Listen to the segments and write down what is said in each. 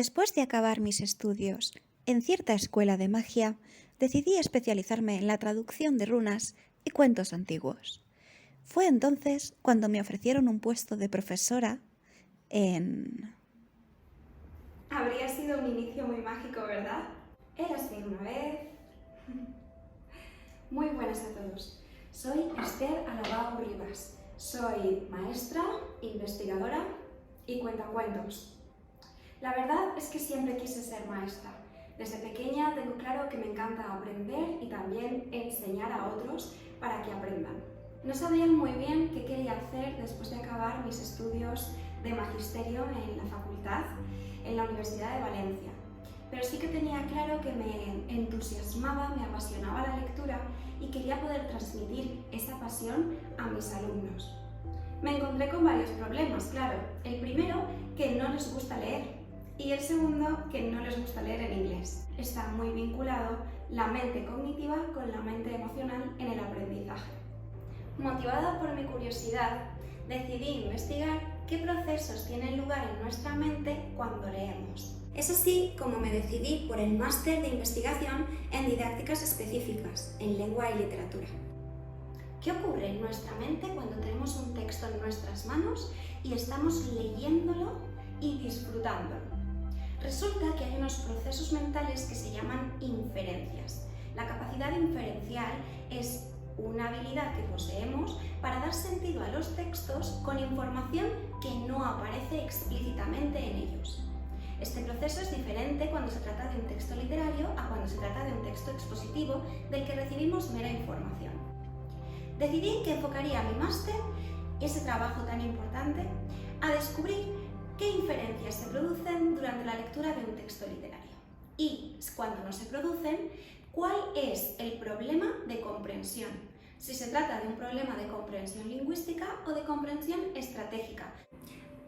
Después de acabar mis estudios en cierta escuela de magia, decidí especializarme en la traducción de runas y cuentos antiguos. Fue entonces cuando me ofrecieron un puesto de profesora en... Habría sido un inicio muy mágico, ¿verdad? Érase una vez... Muy buenas a todos. Soy Esther Alabao Rivas. Soy maestra, investigadora y cuentacuentos. La verdad es que siempre quise ser maestra. Desde pequeña tengo claro que me encanta aprender y también enseñar a otros para que aprendan. No sabía muy bien qué quería hacer después de acabar mis estudios de magisterio en la facultad, en la Universidad de Valencia. Pero sí que tenía claro que me entusiasmaba, me apasionaba la lectura y quería poder transmitir esa pasión a mis alumnos. Me encontré con varios problemas, claro. El primero, que no les gusta leer. Y el segundo, que no les gusta leer en inglés. Está muy vinculado la mente cognitiva con la mente emocional en el aprendizaje. Motivada por mi curiosidad, decidí investigar qué procesos tienen lugar en nuestra mente cuando leemos. Es así como me decidí por el máster de investigación en didácticas específicas, en lengua y literatura. ¿Qué ocurre en nuestra mente cuando tenemos un texto en nuestras manos y estamos leyéndolo y disfrutándolo? Resulta que hay unos procesos mentales que se llaman inferencias. La capacidad inferencial es una habilidad que poseemos para dar sentido a los textos con información que no aparece explícitamente en ellos. Este proceso es diferente cuando se trata de un texto literario a cuando se trata de un texto expositivo del que recibimos mera información. Decidí que enfocaría mi máster, ese trabajo tan importante, a descubrir qué inferencias se producen durante la lectura de un texto literario y, cuando no se producen, cuál es el problema de comprensión, si se trata de un problema de comprensión lingüística o de comprensión estratégica.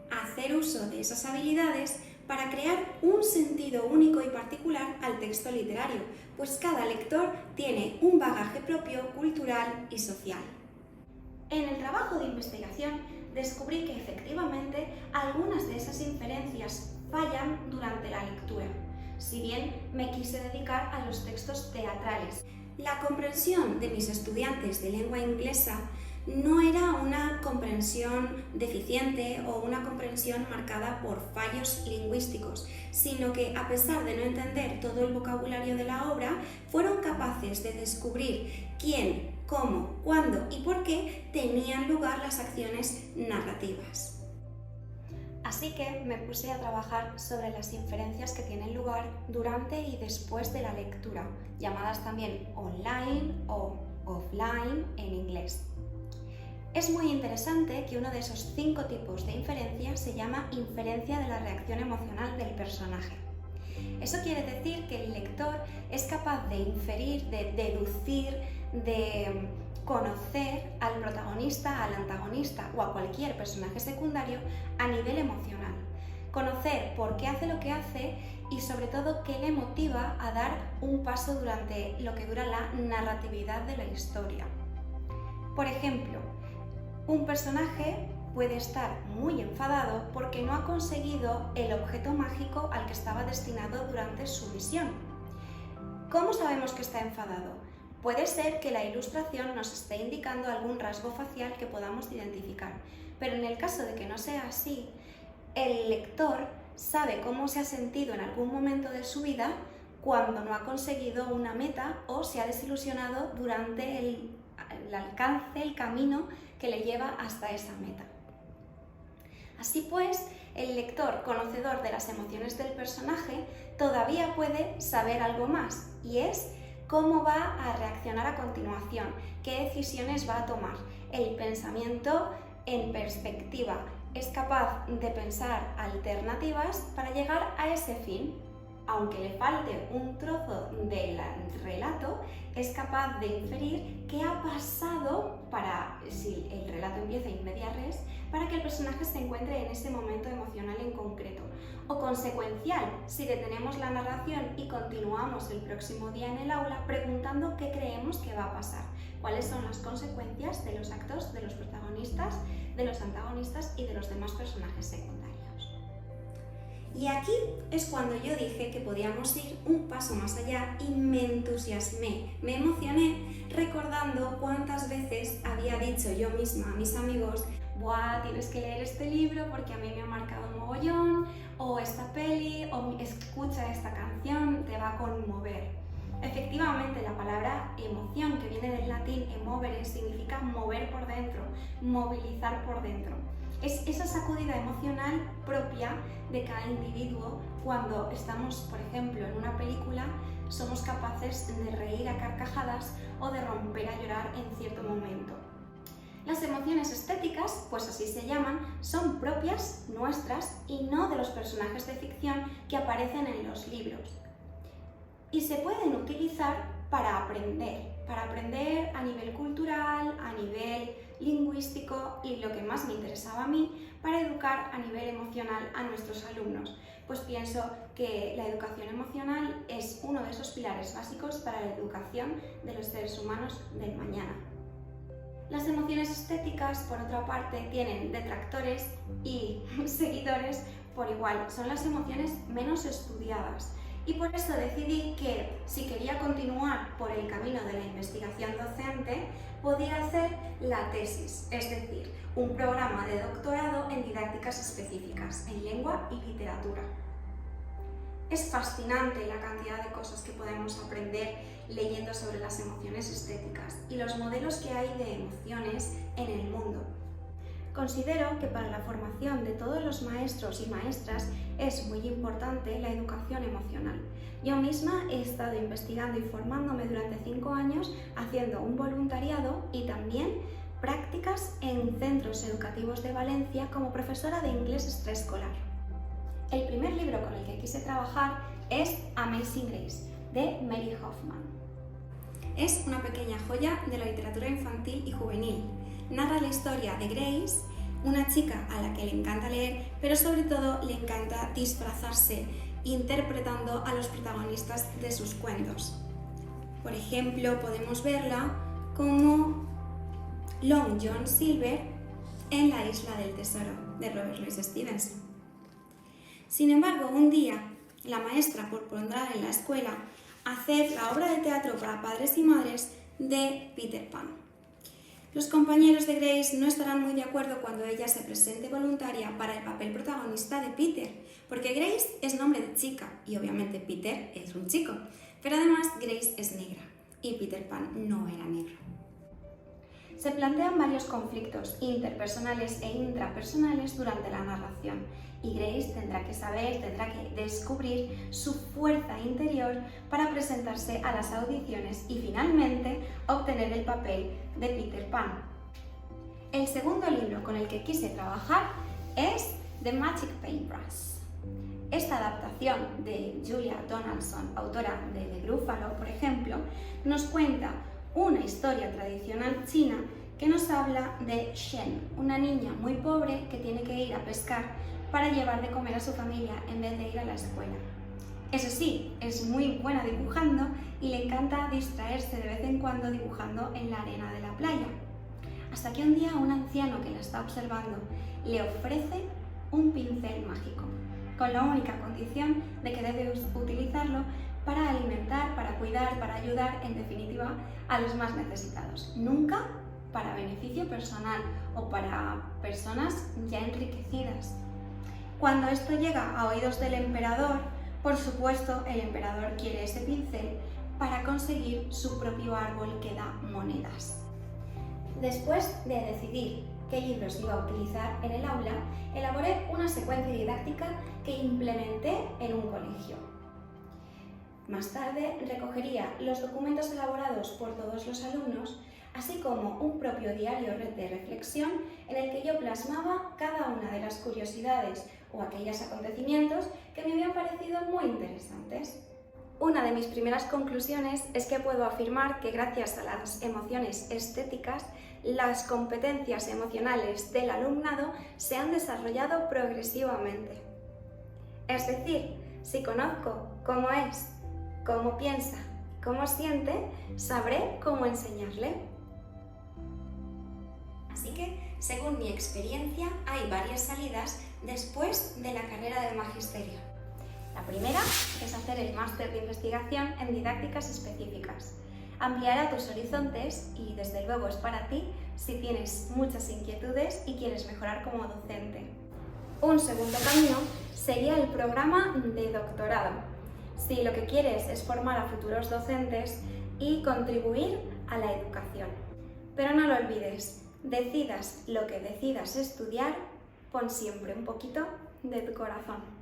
Hacer uso de esas habilidades para crear un sentido único y particular al texto literario, pues cada lector tiene un bagaje propio, cultural y social. En el trabajo de investigación descubrí que efectivamente algunas de esas inferencias fallan durante la lectura, si bien me quise dedicar a los textos teatrales. La comprensión de mis estudiantes de lengua inglesa no era una comprensión deficiente o una comprensión marcada por fallos lingüísticos, sino que a pesar de no entender todo el vocabulario de la obra, fueron capaces de descubrir quién, cómo, cuándo y por qué tenían lugar las acciones narrativas. Así que me puse a trabajar sobre las inferencias que tienen lugar durante y después de la lectura, llamadas también online o offline en inglés. Es muy interesante que uno de esos 5 tipos de inferencia se llama inferencia de la reacción emocional del personaje. Eso quiere decir que el lector es capaz de inferir, de deducir, de conocer al protagonista, al antagonista o a cualquier personaje secundario a nivel emocional. Conocer por qué hace lo que hace y sobre todo qué le motiva a dar un paso durante lo que dura la narratividad de la historia. Por ejemplo, un personaje puede estar muy enfadado porque no ha conseguido el objeto mágico al que estaba destinado durante su misión. ¿Cómo sabemos que está enfadado? Puede ser que la ilustración nos esté indicando algún rasgo facial que podamos identificar, pero en el caso de que no sea así, el lector sabe cómo se ha sentido en algún momento de su vida cuando no ha conseguido una meta o se ha desilusionado durante el alcance, el camino que le lleva hasta esa meta. Así pues, el lector, conocedor de las emociones del personaje, todavía puede saber algo más, y es cómo va a reaccionar a continuación, qué decisiones va a tomar. El pensamiento en perspectiva es capaz de pensar alternativas para llegar a ese fin. Aunque le falte un trozo del relato, es capaz de inferir qué ha pasado para, si el relato empieza in media res, para que el personaje se encuentre en ese momento emocional en concreto. O consecuencial, si detenemos la narración y continuamos el próximo día en el aula preguntando qué creemos que va a pasar, cuáles son las consecuencias de los actos de los protagonistas, de los antagonistas y de los demás personajes secundarios. Y aquí es cuando yo dije que podíamos ir un paso más allá y me entusiasmé, me emocioné recordando cuántas veces había dicho yo misma a mis amigos: «Buah, tienes que leer este libro porque a mí me ha marcado un mogollón», o «esta peli», o «escucha esta canción, te va a conmover». Efectivamente, la palabra emoción, que viene del latín emovere, significa mover por dentro, movilizar por dentro. Es esa sacudida emocional propia de cada individuo cuando estamos, por ejemplo, en una película, somos capaces de reír a carcajadas o de romper a llorar en cierto momento. Las emociones estéticas, pues así se llaman, son propias, nuestras, y no de los personajes de ficción que aparecen en los libros. Y se pueden utilizar para aprender a nivel cultural, a nivel lingüístico y, lo que más me interesaba a mí, para educar a nivel emocional a nuestros alumnos. Pues pienso que la educación emocional es uno de esos pilares básicos para la educación de los seres humanos del mañana. Las emociones estéticas, por otra parte, tienen detractores y seguidores por igual. Son las emociones menos estudiadas. Y por eso decidí que, si quería continuar por el camino de la investigación docente, podía hacer la tesis, es decir, un programa de doctorado en didácticas específicas, en lengua y literatura. Es fascinante la cantidad de cosas que podemos aprender leyendo sobre las emociones estéticas y los modelos que hay de emociones en el mundo. Considero que para la formación de todos los maestros y maestras es muy importante la educación emocional. Yo misma he estado investigando y formándome durante 5 años haciendo un voluntariado y también prácticas en centros educativos de Valencia como profesora de inglés extraescolar. El primer libro con el que quise trabajar es Amazing Grace, de Mary Hoffman. Es una pequeña joya de la literatura infantil y juvenil. Narra la historia de Grace, una chica a la que le encanta leer, pero sobre todo le encanta disfrazarse interpretando a los protagonistas de sus cuentos. Por ejemplo, podemos verla como Long John Silver en La isla del tesoro, de Robert Louis Stevenson. Sin embargo, un día la maestra propondrá en la escuela hacer la obra de teatro para padres y madres de Peter Pan. Los compañeros de Grace no estarán muy de acuerdo cuando ella se presente voluntaria para el papel protagonista de Peter, porque Grace es nombre de chica y obviamente Peter es un chico, pero además Grace es negra y Peter Pan no era negro. Se plantean varios conflictos interpersonales e intrapersonales durante la narración y Grace tendrá que descubrir su fuerza interior para presentarse a las audiciones y finalmente obtener el papel de Peter Pan. El segundo libro con el que quise trabajar es The Magic Paintbrush. Esta adaptación de Julia Donaldson, autora de The Gruffalo, por ejemplo, nos cuenta una historia tradicional china que nos habla de Shen, una niña muy pobre que tiene que ir a pescar para llevar de comer a su familia en vez de ir a la escuela. Eso sí, es muy buena dibujando y le encanta distraerse de vez en cuando dibujando en la arena de la playa. Hasta que un día un anciano que la está observando le ofrece un pincel mágico, con la única condición de que debe utilizarlo para alimentar, para cuidar, para ayudar, en definitiva, a los más necesitados. Nunca para beneficio personal o para personas ya enriquecidas. Cuando esto llega a oídos del emperador, por supuesto, el emperador quiere ese pincel para conseguir su propio árbol que da monedas. Después de decidir qué libros iba a utilizar en el aula, elaboré una secuencia didáctica que implementé en un colegio. Más tarde recogería los documentos elaborados por todos los alumnos, así como un propio diario de reflexión en el que yo plasmaba cada una de las curiosidades o aquellos acontecimientos que me habían parecido muy interesantes. Una de mis primeras conclusiones es que puedo afirmar que gracias a las emociones estéticas, las competencias emocionales del alumnado se han desarrollado progresivamente. Es decir, si conozco cómo es, cómo piensa, cómo siente, sabré cómo enseñarle. Así que, según mi experiencia, hay varias salidas después de la carrera de magisterio. La primera es hacer el máster de investigación en didácticas específicas. Ampliará tus horizontes y desde luego es para ti si tienes muchas inquietudes y quieres mejorar como docente. Un segundo camino sería el programa de doctorado, si lo que quieres es formar a futuros docentes y contribuir a la educación. Pero no lo olvides, decidas lo que decidas estudiar, pon siempre un poquito de tu corazón.